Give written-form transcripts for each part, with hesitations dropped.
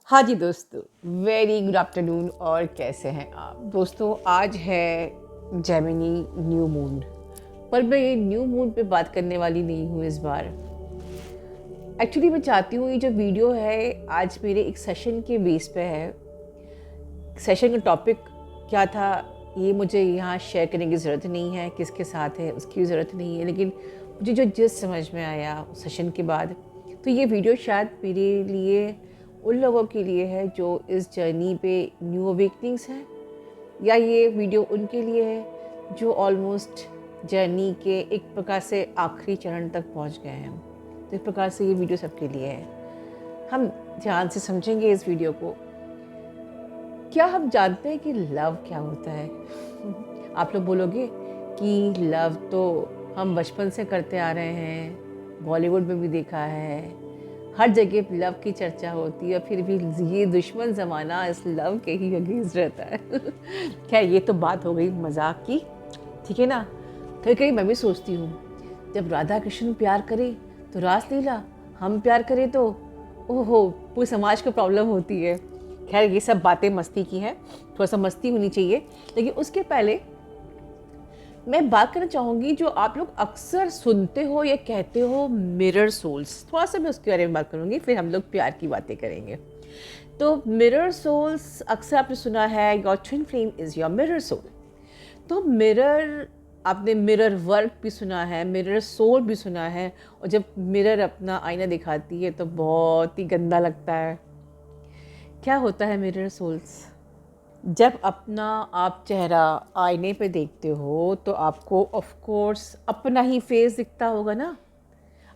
हाँ जी दोस्तों, very good afternoon. और कैसे हैं आप दोस्तों? आज है जेमिनी न्यू मून, पर मैं ये न्यू मून पे बात करने वाली नहीं हूँ इस बार। एक्चुअली मैं चाहती हूँ ये जो वीडियो है आज मेरे एक सेशन के बेस पे है। सेशन का टॉपिक क्या था ये मुझे यहाँ शेयर करने की ज़रूरत नहीं है, किसके साथ है उसकी भी ज़रूरत नहीं है, लेकिन मुझे जो जिस समझ में आया सेशन के बाद, तो ये वीडियो शायद मेरे लिए उन लोगों के लिए है जो इस जर्नी पे न्यू अवेकनिंग्स हैं, या ये वीडियो उनके लिए है जो ऑलमोस्ट जर्नी के एक प्रकार से आखिरी चरण तक पहुंच गए हैं। तो एक प्रकार से ये वीडियो सबके लिए है। हम ध्यान से समझेंगे इस वीडियो को। क्या हम जानते हैं कि लव क्या होता है? आप लोग बोलोगे कि लव तो हम बचपन से करते आ रहे हैं, बॉलीवुड में भी देखा है, हर जगह लव की चर्चा होती है, फिर भी ये दुश्मन ज़माना इस लव के ही अगेंस्ट रहता है। खैर ये तो बात हो गई मजाक की, ठीक है ना। कहीं कहीं मैं भी सोचती हूँ, जब राधा कृष्ण प्यार करे तो रासलीला, हम प्यार करें तो ओहो पूरे समाज को प्रॉब्लम होती है। खैर ये सब बातें मस्ती की हैं, थोड़ा सा मस्ती होनी चाहिए, लेकिन उसके पहले मैं बात करना चाहूँगी जो आप लोग अक्सर सुनते हो या कहते हो, मिरर सोल्स। थोड़ा सा मैं उसके बारे में बात करूँगी, फिर हम लोग प्यार की बातें करेंगे। तो मिरर सोल्स अक्सर आपने सुना है, your twin flame is your mirror soul. तो मिरर, आपने मिरर वर्क भी सुना है, मिरर सोल भी सुना है। और जब मिरर अपना आईना दिखाती है तो बहुत ही गंदा लगता है। क्या होता है मिरर सोल्स? जब अपना आप चेहरा आईने पे देखते हो तो आपको ऑफ कोर्स अपना ही फेस दिखता होगा ना।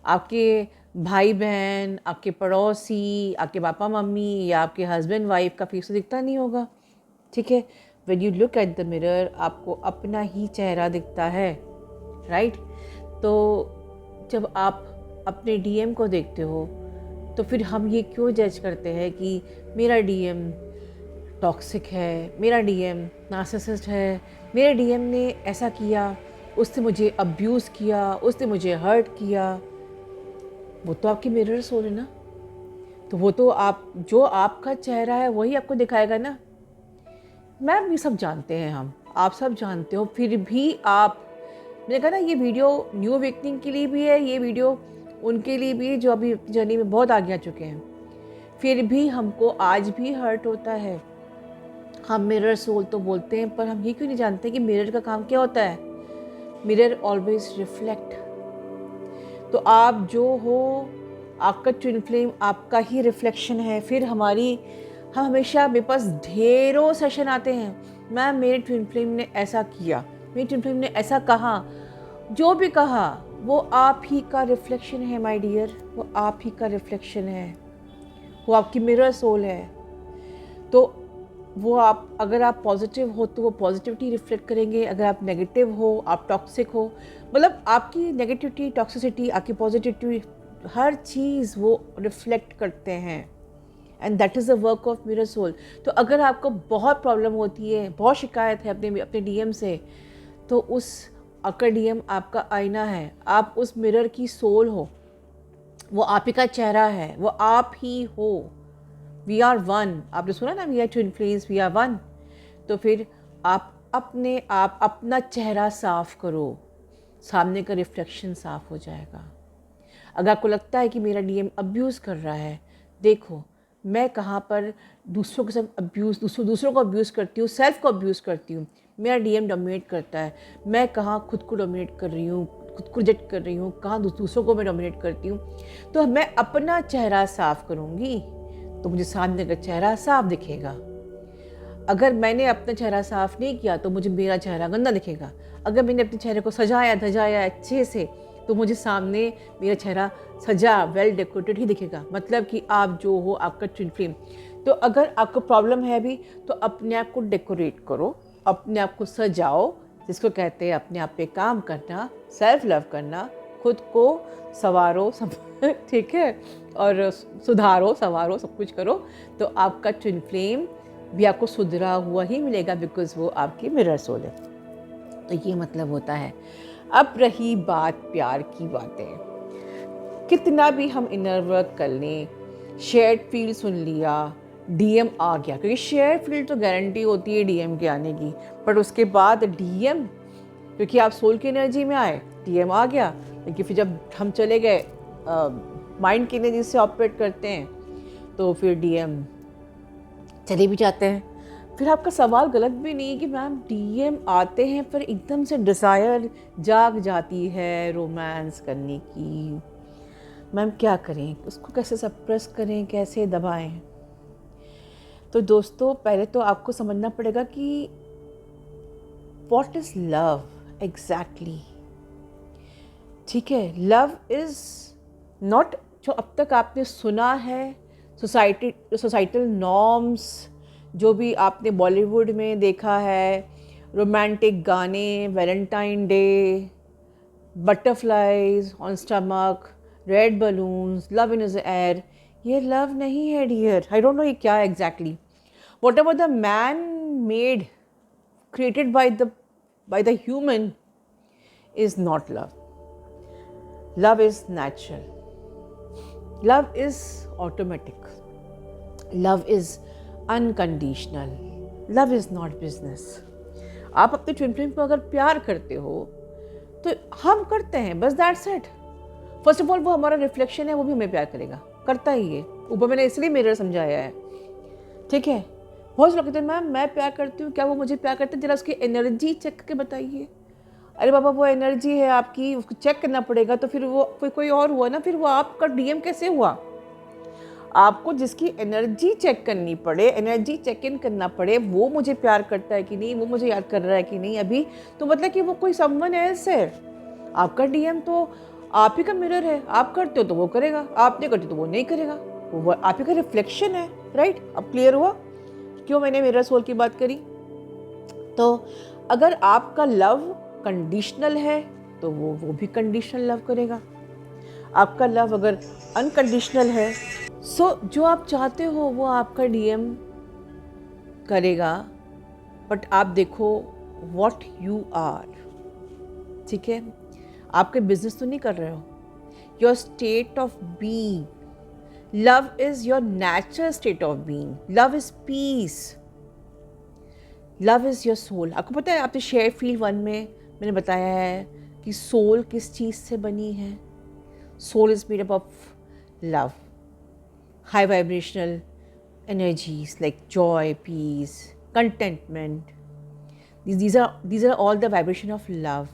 आपके भाई बहन, आपके पड़ोसी, आपके पापा मम्मी या आपके हस्बैंड वाइफ का फेस तो दिखता नहीं होगा, ठीक है। When you look at the mirror आपको अपना ही चेहरा दिखता है, राइट। तो जब आप अपने डीएम को देखते हो तो फिर हम ये क्यों जज करते हैं कि मेरा डीएम टॉक्सिक है, मेरा डीएम नार्सिसिस्ट है, मेरे डीएम ने ऐसा किया, उसने मुझे अब्यूज़ किया, उसने मुझे हर्ट किया। वो तो आपकी मिरर सोल है ना। तो वो तो आप, जो आपका चेहरा है वही आपको दिखाएगा ना। मैम ये सब जानते हैं, हम आप सब जानते हो, फिर भी आप, मैंने कहा ना ये वीडियो न्यू अवेकनिंग के लिए भी है, ये वीडियो उनके लिए भी है जो अभी जर्नी में बहुत आगे आ चुके हैं। फिर भी हमको आज भी हर्ट होता है। हम मिरर सोल तो बोलते हैं, पर हम ये क्यों नहीं जानते कि मिरर का काम क्या होता है? Mirror always reflect. तो आप जो हो, आपका ट्विन फ्लेम आपका ही रिफ्लेक्शन है। फिर हम हमेशा, मेरे पास ढेरों सेशन आते हैं, मैम मेरे ट्विन फ्लेम ने ऐसा किया, मेरे ट्विन फ्लेम ने ऐसा कहा। जो भी कहा वो आप ही का रिफ्लेक्शन है माय डियर, वो आप ही का रिफ्लेक्शन है, वो आपकी मिरर सोल है। तो वो आप, अगर आप पॉजिटिव हो तो वो पॉजिटिविटी रिफ्लेक्ट करेंगे, अगर आप नेगेटिव हो, आप टॉक्सिक हो, मतलब आपकी नेगेटिविटी, टॉक्सिसिटी, आपकी पॉजिटिविटी, हर चीज़ वो रिफ्लेक्ट करते हैं। And that is the work of mirror soul. तो अगर आपको बहुत प्रॉब्लम होती है, बहुत शिकायत है अपने अपने डीएम से, तो उस, आपका डीएम आपका आईना है, आप उस मिरर की सोल हो, वो आप ही का चेहरा है, वो आप ही हो। वी आर वन, आपने सुना ना, we are twin flames, we are one. तो फिर आप अपने आप अपना चेहरा साफ करो, सामने का रिफ्लेक्शन साफ हो जाएगा। अगर आपको लगता है कि मेरा डीएम अब्यूज़ कर रहा है, देखो मैं कहाँ पर दूसरों के साथ अब्यूज़, दूसरों को अब्यूज़ करती हूँ, सेल्फ को अब्यूज़ करती हूँ, मेरा डीएम डोमिनेट करता है। मैं कहाँ खुद को डोमिनेट कर रही हूँ, खुद को रिजेक्ट कर रही हूँ, कहाँ दूसरों को मैं डोमिनेट करती हूँ। तो मैं अपना चेहरा साफ करूँगी तो मुझे सामने का चेहरा साफ दिखेगा। अगर मैंने अपना चेहरा साफ नहीं किया तो मुझे मेरा चेहरा गंदा दिखेगा। अगर मैंने अपने चेहरे को सजाया धजाया अच्छे से तो मुझे सामने मेरा चेहरा सजा, वेल डेकोरेटेड ही दिखेगा। मतलब कि आप जो हो, आपका ट्विन फ्लेम। तो अगर आपको प्रॉब्लम है अभी, तो अपने आप को डेकोरेट करो, अपने आप को सजाओ, जिसको कहते हैं अपने आप पे काम करना, सेल्फ लव करना, खुद को संवारो सब ठीक है, और सुधारो संवारो, सब कुछ करो। तो आपका ट्विन फ्लेम भी आपको सुधरा हुआ ही मिलेगा, बिकॉज वो आपकी मिरर सोल है। तो ये मतलब होता है। अब रही बात प्यार की बातें, कितना भी हम इनर वर्क कर लें, शेयर्ड फील सुन लिया, डीएम आ गया, क्योंकि शेयर फील्ड तो गारंटी होती है डीएम के आने की, बट उसके बाद डीएम, क्योंकि आप सोल की एनर्जी में आए, डीएम आ गया। लेकिन फिर जब हम चले गए माइंड की एनर्जी से ऑपरेट करते हैं, तो फिर डीएम चले भी जाते हैं। फिर आपका सवाल गलत भी नहीं है कि मैम डीएम आते हैं पर एकदम से डिज़ायर जाग जाती है रोमांस करने की, मैम क्या करें, उसको कैसे सप्रेस करें, कैसे दबाएं? तो दोस्तों पहले तो आपको समझना पड़ेगा कि व्हाट इज़ लव एग्जैक्टली। ठीक है, लव इज़ नॉट जो अब तक आपने सुना है, सोसाइटल नॉर्म्स, जो भी आपने बॉलीवुड में देखा है, रोमांटिक गाने, Valentine day, butterflies on stomach, red balloons, love in the air, ये लव नहीं है डियर। आई डोंट नो ये क्या exactly. What ever the man made created by the human is not love. Love is natural. Love is automatic. Love is unconditional. Love is not business. आप अपने twin flame को अगर प्यार करते हो तो हम करते हैं, बस that's it. First of all वो हमारा रिफ्लेक्शन है, वो भी हमें प्यार करेगा, करता ही है। ऊपर मैंने इसलिए मिरर समझाया है, ठीक है। बहुत से लोग कहते हैं मैम मैं प्यार करती हूँ, क्या वो मुझे प्यार करते हैं? जरा उसकी एनर्जी चेक करके बताइए। अरे बाबा वो एनर्जी है आपकी, उसको चेक करना पड़ेगा। तो फिर वो कोई और हुआ ना, फिर वो आपका डीएम कैसे हुआ? आपको जिसकी एनर्जी चेक करनी पड़े, एनर्जी चेक इन करना पड़े, वो मुझे प्यार करता है कि नहीं, वो मुझे याद कर रहा है कि नहीं अभी, तो मतलब कि वो कोई समवन एल्स है। आपका डीएम तो आप ही का मिरर है, आप करते हो तो वो करेगा, आप नहीं करते तो वो नहीं करेगा, वो आप ही का रिफ्लेक्शन है, राइट? अब क्लियर हुआ क्यों मैंने मिरर सोल की बात करी? तो अगर आपका लव कंडीशनल है तो वो भी कंडीशनल लव करेगा। आपका लव अगर अनकंडीशनल है, सो जो आप चाहते हो वो आपका डीएम करेगा। बट आप देखो व्हाट यू आर, ठीक है? आपके बिजनेस तो नहीं कर रहे हो, your state of being. Love is your natural state of being. Love is peace. Love is your soul. आपको पता है, आपने शेयर फील्ड 1 में मैंने बताया है कि सोल किस चीज़ से बनी है। Soul is made up of love, high vibrational energies like joy, peace, contentment. These are all the vibration of love.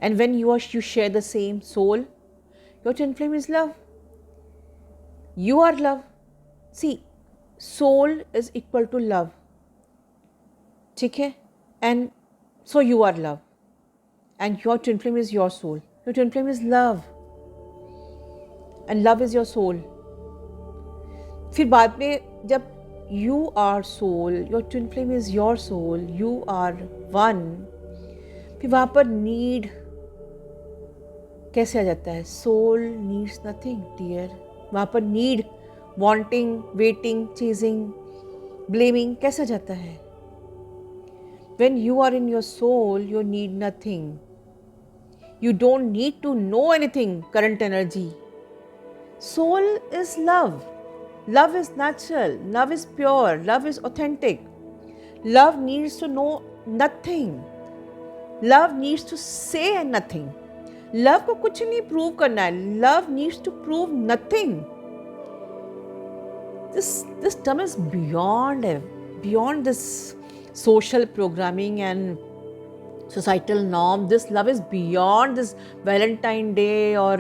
And when you share the same soul, your twin flame is love. You are love. See, soul is equal to love. ठीक है? And so you are love. And your twin flame is your soul. Your twin flame is love. And love is your soul. फिर बाद में जब you are soul, your twin flame is your soul, you are one, फिर वहाँ पर need कैसे आ जाता है? Soul needs nothing, dear. वहाँ पर need, wanting, waiting, chasing, blaming कैसा जाता है? When you are in your soul, you need nothing. You don't need to know anything, current energy. Soul is love. Love is natural. Love is pure. Love is authentic. Love needs to know nothing. Love needs to say nothing. Love को कुछ नहीं prove करना है. Love needs to prove nothing. This term is beyond this social programming and societal norm. This love is beyond this Valentine Day or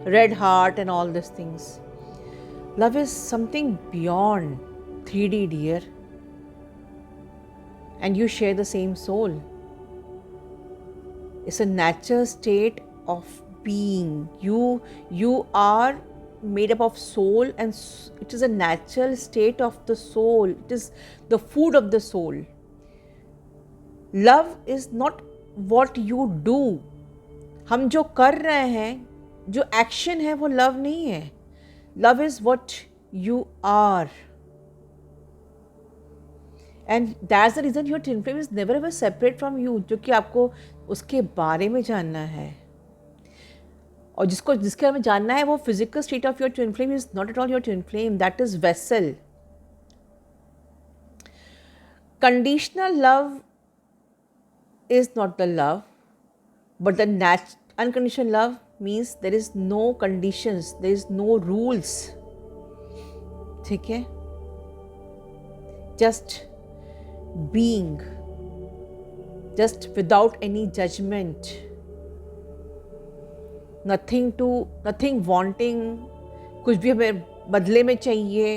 Red Heart and all these things. Love is something beyond 3D, dear. And you share the same soul. It's a natural state of being. You are made up of soul, and it is a natural state of the soul. It is the food of the soul. Love is not what you do. हम जो कर रहे हैं, जो action है, वो love नहीं है. Love is what you are. And that's the reason your twin flame is never ever separate from you. जो कि आपको उसके बारे में जानना है. और जिसके हमें जानना है वो physical state of your twin flame is not at all your twin flame, that is vessel. Conditional love is not the love, but the unconditional love means there is no conditions, there is no rules. ठीक है, just being, just without any judgment, nothing wanting, कुछ भी हमें बदले में चाहिए,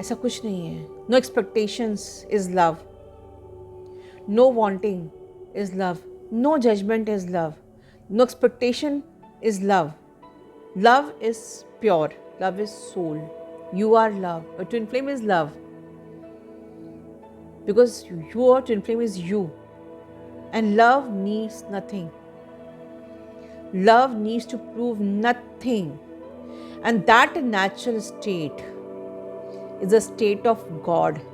ऐसा कुछ नहीं है. No expectations is love. No wanting is love. No judgment is love. No expectation is love. Love is pure. Love is soul. You are love. Your twin flame is love. Because your twin flame is you. And love needs nothing. Love needs to prove nothing. And that natural state is a state of God.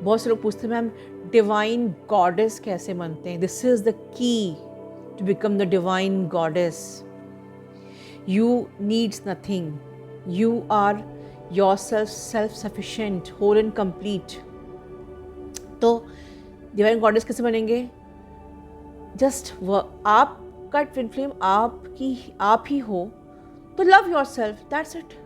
बहुत से लोग पूछते हैं ma'am divine goddess कैसे बनते हैं. This is the key to become the divine goddess. You needs nothing. You are your self sufficient, whole and complete. तो divine goddess कैसे बनेंगे? जस्ट आपका ट्विन फ्लेम आप ही हो तो love your self, that's it.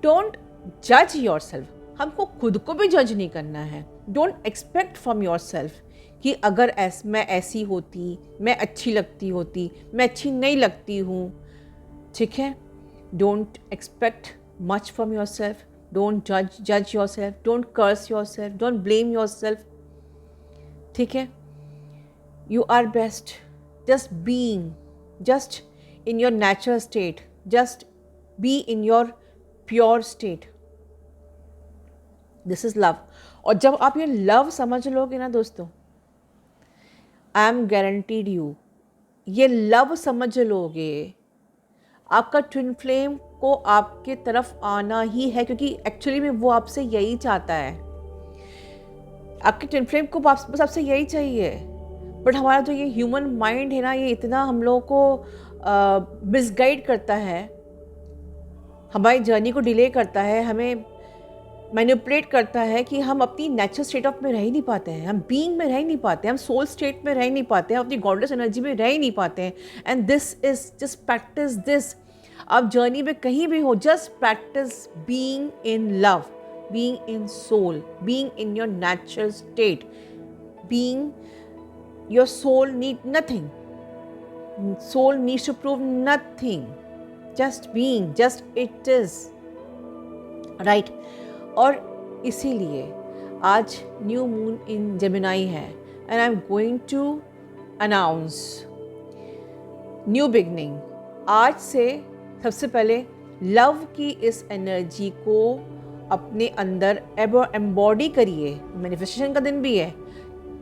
Don't जज your self. हमको खुद को भी जज नहीं करना है. Don't expect from your self कि अगर मैं ऐसी होती, मैं अच्छी लगती होती, मैं अच्छी नहीं लगती हूँ. ठीक है, don't expect much from yourself. Don't जज yourself. Don't curse yourself. Don't blame yourself. ठीक है, you are best. Just being, just in your natural state, just be in your pure state. This is love. और जब आप ये love समझ लोगे ना दोस्तों, आई एम गारंटीड यू, ये लव समझ लोगे, आपका ट्विन फ्लेम को आपके तरफ आना ही है. क्योंकि एक्चुअली में वो आपसे यही चाहता है. आपके ट्विन फ्लेम को बस आपसे यही चाहिए. बट हमारा जो ये ह्यूमन माइंड है ना, ये इतना हम लोगों को मिसगाइड करता है, हमारी जर्नी को डिले करता है, हमें मैनिपुलेट करता है कि हम अपनी नेचुरल स्टेट ऑफ में रह ही नहीं पाते हैं. हम बीइंग में रह ही नहीं पाते हैं. हम सोल स्टेट में रह ही नहीं पाते हैं. अपनी गॉडेस एनर्जी में रह ही नहीं पाते हैं. And this is just practice this. आप जर्नी में कहीं भी हो, just practice being in love, being in soul, being in your natural state, being your soul need nothing. Soul needs to prove nothing. Just being, just it is right. और इसीलिए आज new moon in Gemini है and I am going to announce new beginning. आज से सबसे पहले love की इस एनर्जी को अपने अंदर एम्बॉडी करिए. मैनिफेस्टेशन का दिन भी है.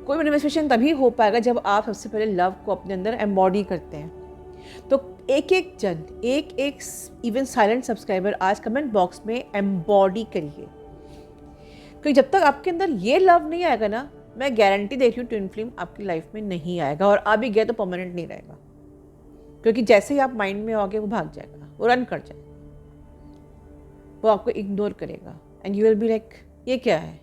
कोई मैनिफेस्टेशन तभी हो पाएगा जब आप सबसे पहले लव को अपने अंदर एम्बॉडी करते हैं. तो एक जन, एक इवन साइलेंट सब्सक्राइबर आज कमेंट बॉक्स में एम्बॉडी करिए. क्योंकि जब तक आपके अंदर ये लव नहीं आएगा ना, मैं गारंटी दे रही हूँ ट्विन फ्लेम आपकी लाइफ में नहीं आएगा. और आ भी गया तो परमानेंट नहीं रहेगा. क्योंकि जैसे ही आप माइंड में आओगे वो भाग जाएगा, वो रन कर जाएगा, वो आपको इग्नोर करेगा. And you will be like ये क्या है.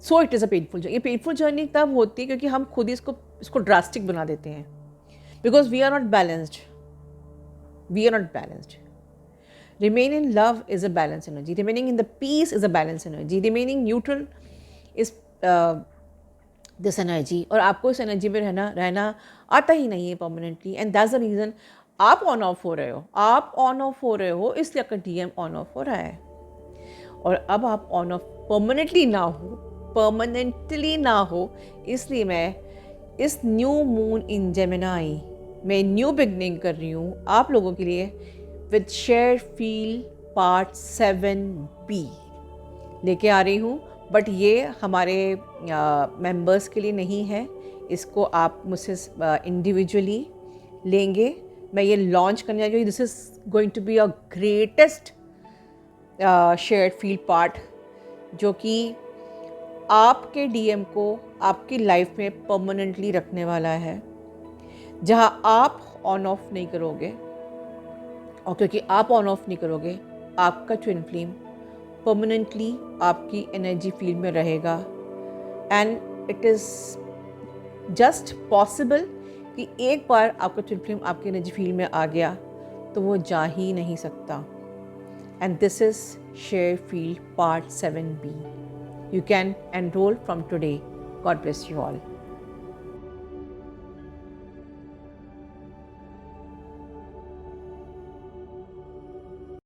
So it is a painful journey. ये पेनफुल जर्नी तब होती है क्योंकि हम खुद ही इसको ड्रास्टिक बना देते हैं. Because we are not balanced. We are not balanced. Remain in love is a balanced energy. Remaining in the peace is a balanced energy. Remaining neutral is this energy. और आपको इस एनर्जी में रहना आता ही नहीं है permanently. And that's the reason आप on off हो रहे हो. आप ऑन ऑफ हो रहे हो इसलिए आपका DM ऑन ऑफ हो रहा है. और अब आप ऑन ऑफ परमानेंटली ना हो, इसलिए मैं इस न्यू मून इन जेमिनी मैं न्यू बिगनिंग कर रही हूँ आप लोगों के लिए with share feel part 7B लेके आ रही हूँ. बट ये हमारे मेंबर्स के लिए नहीं है. इसको आप मुझसे इंडिविजुअली लेंगे. मैं ये लॉन्च करने जा रही हूँ. This is going to be a greatest shared feel part जो कि आपके DM को आपकी लाइफ में परमानेंटली रखने वाला है. जहां आप ऑन ऑफ नहीं करोगे, और क्योंकि आप ऑन ऑफ नहीं करोगे, आपका ट्विन फ्लेम परमानेंटली आपकी एनर्जी फील्ड में रहेगा। And it is just possible कि एक बार आपका ट्विन फ्लेम आपके एनर्जी फील्ड में आ गया तो वो जा ही नहीं सकता। And this is share field part 7B. You can enroll from today. God bless you all.